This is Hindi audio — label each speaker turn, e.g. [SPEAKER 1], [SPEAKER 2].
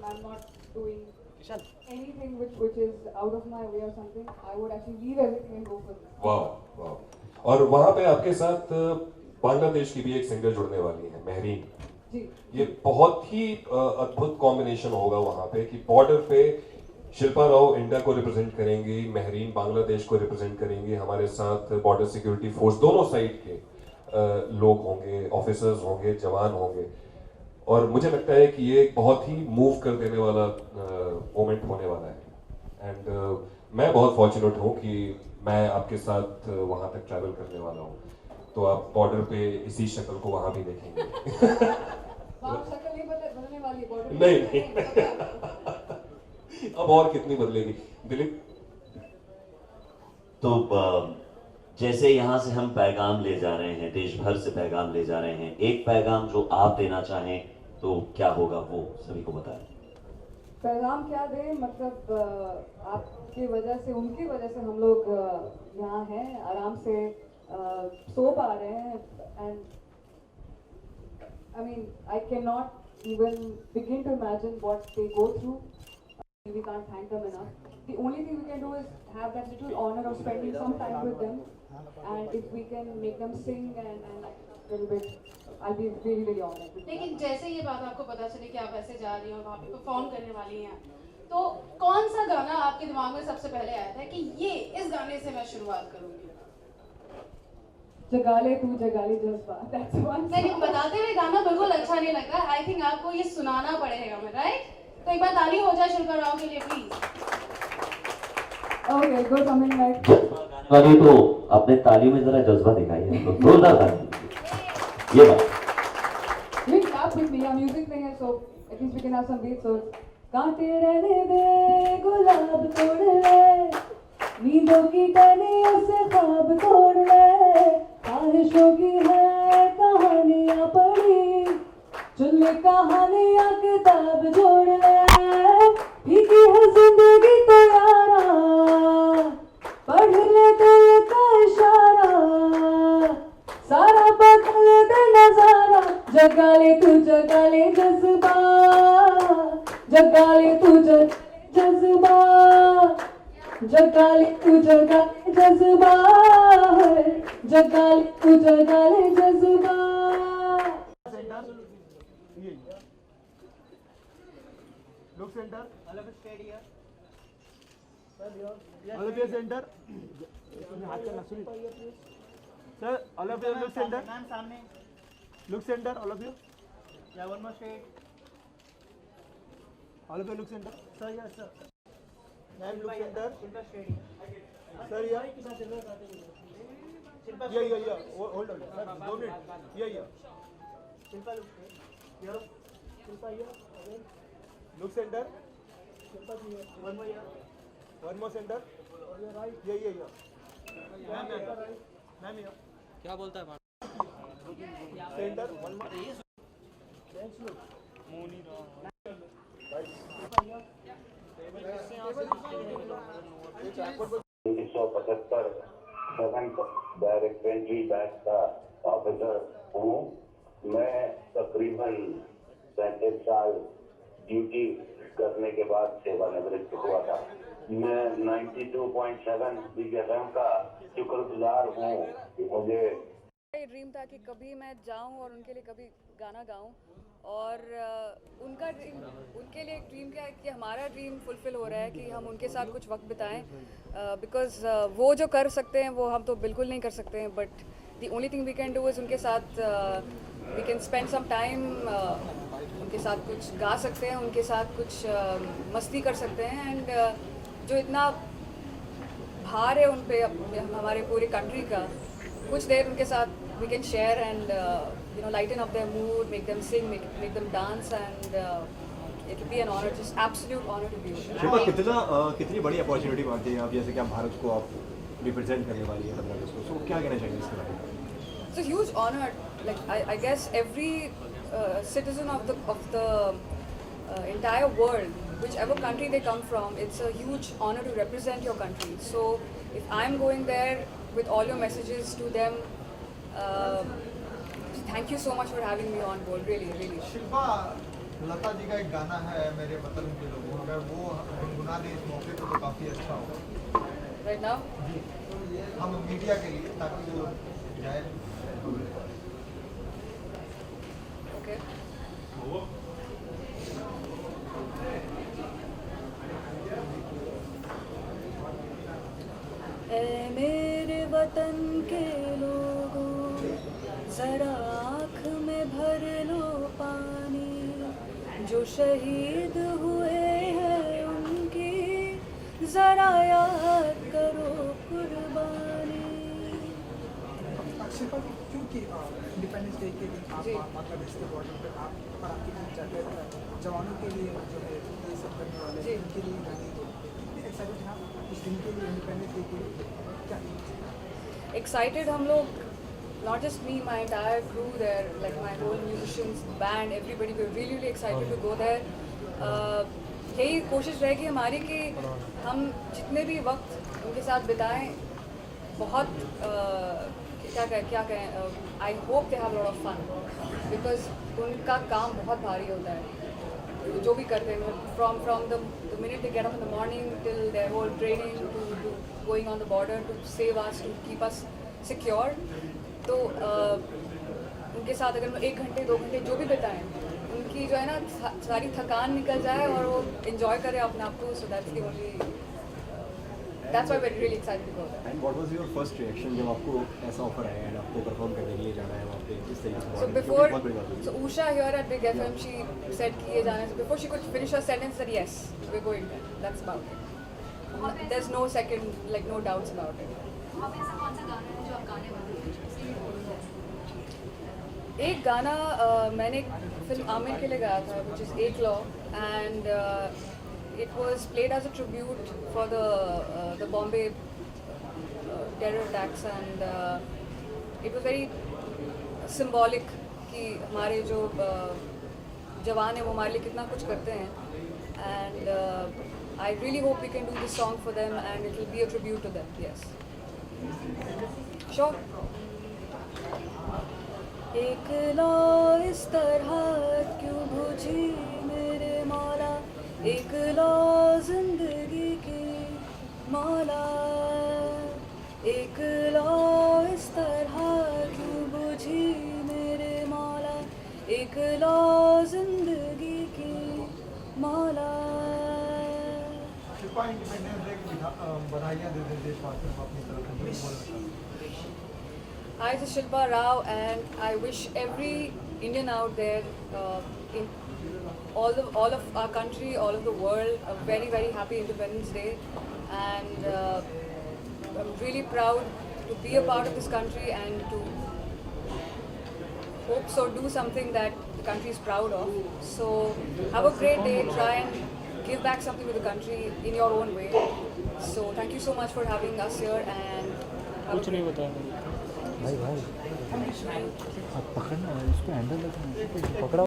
[SPEAKER 1] I'm not doing anything which is out of my way or something. I would actually leave everything and go for this.
[SPEAKER 2] वाह वाह। और वहां पे आपके साथ बांग्लादेश की भी एक सिंगर जुड़ने वाली है, महरीन।
[SPEAKER 1] जी।
[SPEAKER 2] ये बहुत ही अद्भुत कॉम्बिनेशन होगा वहां पे कि बॉर्डर पे शिल्पा राव इंडिया को रिप्रेजेंट करेंगी, महरीन बांग्लादेश को रिप्रेजेंट करेंगी, हमारे साथ बॉर्डर सिक्योरिटी फोर्स दोनों साइड के लोग होंगे, ऑफिसर्स होंगे, जवान होंगे। और मुझे लगता है कि ये एक बहुत ही मूव कर देने वाला मोमेंट होने वाला है। एंड मैं बहुत फॉर्चुनेट हूँ कि मैं आपके साथ वहां तक ट्रैवल करने वाला हूँ, तो आप बॉर्डर पे इसी शक्ल को वहां भी देखेंगे।
[SPEAKER 1] आप शक्ल नहीं बदलने वाली बॉर्डर
[SPEAKER 2] नहीं अब और कितनी बदलेगी दिलीप?
[SPEAKER 3] तो जैसे यहाँ से हम पैगाम ले जा रहे हैं, देश भर से पैगाम ले जा रहे हैं, एक पैगाम जो आप देना चाहें तो क्या होगा वो सभी को बताएं।
[SPEAKER 1] पैगाम क्या दे, मतलब आपकी वजह से, उनकी वजह से हम लोग यहाँ हैं, आराम से सो पा रहे हैं। And I mean I can not even begin to imagine what they go through. We can't thank them enough. The only thing we can do is have that little honor of spending some time with them, and if we can make them sing and a little bit, I'll be really really honored.
[SPEAKER 4] लेकिन जैसे ये बात आपको पता चली कि आप ऐसे जा रही हैं और वहाँ पे परफॉर्म करने वाली हैं, तो कौन सा गाना आपके दिमाग में सबसे पहले आया था कि ये इस गाने से मैं शुरुआत करूँगी?
[SPEAKER 1] जगाले तू जगाले जज्बा, that's one.
[SPEAKER 4] नहीं, बताते हुए गाना बिल्कुल अच्छा नहीं लगा। आई थिंक आपको ये सुनाना पड़ेगा हमें, राइट? तो एक बार ताली हो जाए शिल्पा राव के लिए please.
[SPEAKER 1] Okay, go something like.
[SPEAKER 3] वाली तो अपने ताली में जरा जज्बा दिखाइए, तो जोरदार ताली। ये बात।
[SPEAKER 1] You can clap with me. I'm using thing है, so at least we can have some beats. So कांटे रहने दे, गुलाब तोड़ ले, नींदों की टहनियों से ख्वाब तोड़ ले, ख्वाहिशों की है कहानियाँ पढ़ी, चुन ले कहानियाँ किताब जोड़ ले, फीकी है जिंदगी तो यारा, पढ़ ले दिल का इशारा, सारा बदल दे नजारा, जगा ले तू जगा ले जज्बा, जगा ले तू जज्बा, जगा ले तू जगा ले जज्बा, जगा ले तू जगा ले जज्बा।
[SPEAKER 5] Look center. All of us stay here. All of you center. Sir, all of you look center. Look center, all of you. Yeah, one more shade. All of you look center. Sir, yes, sir. Ma'am, look center. Sir, yeah. Yeah. Hold on. Sir, don't it. Yeah. Shilpa, look here. Shilpa here. Again. Look center. One more here. One more center. Right. Yeah. Ma'am here. Ma'am here.
[SPEAKER 6] क्या बोलता है?
[SPEAKER 5] Center. One more. Thanks. Look. Right.
[SPEAKER 7] 1975 seventh direct entry batch का ऑफिसर हूँ। मैं तकरीबन 37 साल ड्यूटी करने के बाद सेवानिवृत्त हुआ था। मैं 92.7 बिग एफएम का शुक्रगुजार हूँ कि मुझे
[SPEAKER 1] ड्रीम था कि कभी मैं जाऊं और उनके लिए कभी गाना गाऊं, और उनका ड्रीम, उनके लिए एक ड्रीम क्या है कि हमारा ड्रीम फुलफिल हो रहा है कि हम उनके साथ कुछ वक्त बिताएं, बिकॉज वो जो कर सकते हैं वो हम तो बिल्कुल नहीं कर सकते हैं, but the only thing we can do is उनके साथ we can spend some time, उनके साथ कुछ गा सकते हैं, उनके साथ कुछ मस्ती कर सकते हैं, एंड जो इतना भार है उन पे हमारे पूरी कंट्री का, कुछ देर उनके साथ we can share and lighten up their mood, make them sing, make them dance, and it will be an honor, just absolute honor to be with them.
[SPEAKER 5] Shilpa, कितनी बड़ी अपॉर्चुनिटी मानती हैं आप, जैसे कि आप भारत को आप रिप्रेजेंट करने वाली है 15 अगस्त को, सो क्या कहना चाहिए इसके बारे में?
[SPEAKER 1] It's a huge honor. Like I guess every citizen of the entire world, whichever country they come from, it's a huge honor to represent your country. So if I'm going there with all your messages to them, thank you so much for having me on board. Really.
[SPEAKER 5] Shilpa,
[SPEAKER 6] Lata ji का एक गाना है मेरे वतन के लोगों, अगर वो गुनगुना दें इस मौके पर तो काफ़ी अच्छा होगा।
[SPEAKER 1] राइट नाउ
[SPEAKER 6] जी, हम मीडिया के लिए, ताकि वो जाए।
[SPEAKER 1] ओके ऐ मेरे वतन के लोगों, जरा आँख में भर लो पानी, जो शहीद हुए हैं उनकी जरा याद करो कुर्बानी।
[SPEAKER 8] शिल्पा जी, क्योंकि इंडिपेंडेंस डे के दिन आप
[SPEAKER 1] जी।
[SPEAKER 8] बांग्लादेश के बॉर्डर पे आप और आपकी टीम जाते हैं जवानों के लिए जो है ये सब करने वाले
[SPEAKER 1] जी।
[SPEAKER 8] हैं, उनके लिए गाने दो, कितने एक्साइटेड हैं आप इस दिन के लिए, इंडिपेंडेंस डे के लिए? क्या
[SPEAKER 1] Excited हम लोग, not just me, my entire crew there, like my whole musicians, band, everybody, we're really really excited to go there. यही कोशिश रहेगी हमारी कि हम जितने भी वक्त उनके साथ बिताएं, बहुत क्या कहें, I hope they have lot of fun, because उनका काम बहुत भारी होता है जो भी करते हैं, from the minute they get up in the morning till their whole training to going on the border to save us, to keep us secure. तो उनके साथ अगर 1 घंटे 2 घंटे जो भी बिताएं, उनकी जो है ना सारी थकान निकल जाए और वो इन्जॉय करें अपने आप को, so that's the only, that's why we are really excited to go there.
[SPEAKER 9] And what was your first reaction जब आपको ऐसा ऑफर आया एंड आपको परफॉर्म करने के लिए जाना है वहाँ पे, किस तरीके से?
[SPEAKER 1] So
[SPEAKER 9] क्योंकि
[SPEAKER 1] before,
[SPEAKER 9] बहुत बड़ी बात होगी।
[SPEAKER 1] so Usha here at Big FM, she said कि ये जाना है. So before she could finish her sentence, said yes, we're going there. That's about it. There's no second, like no doubts about it.
[SPEAKER 10] वहाँ पे ऐसा कौन सा गाना है जो आप गाने वाले हैं?
[SPEAKER 1] एक गाना मैंने फिल्म आमिर के लिए गाया था, which is एक law, and it was played as a tribute for the Bombay terror attacks, and it was very symbolic कि हमारे जो जवान हैं वो हमारे लिए कितना कुछ करते हैं, and I really hope we can do this song for them and it will be a tribute to them. Yes, sure. एक लौ इस तरह क्यों बुझी मेरे मौला, एक लौ जिंदगी की मौला, एक लौ इस तरह क्यों बुझी मेरे मौला, एक लौ जिंदगी की मौला।
[SPEAKER 6] शिल्पा, इंडिपेंडेंस डे की बधाइयाँ दे दें देशवासियों को अपनी तरफ से, बोलना चाहूँ।
[SPEAKER 1] Hi, this is Shilpa Rao, and I wish every Indian out there, in all of our country, all of the world, a very very happy Independence Day, and I'm really proud to be a part of this country and to hope so do something that the country is proud of. So have a great day. Try and give back something to the country in your own way. So thank you so much for having us here, and
[SPEAKER 11] कुछ नहीं बताया भाई। आप पकड़ना, इसको हैंडल रखना, पकड़ा।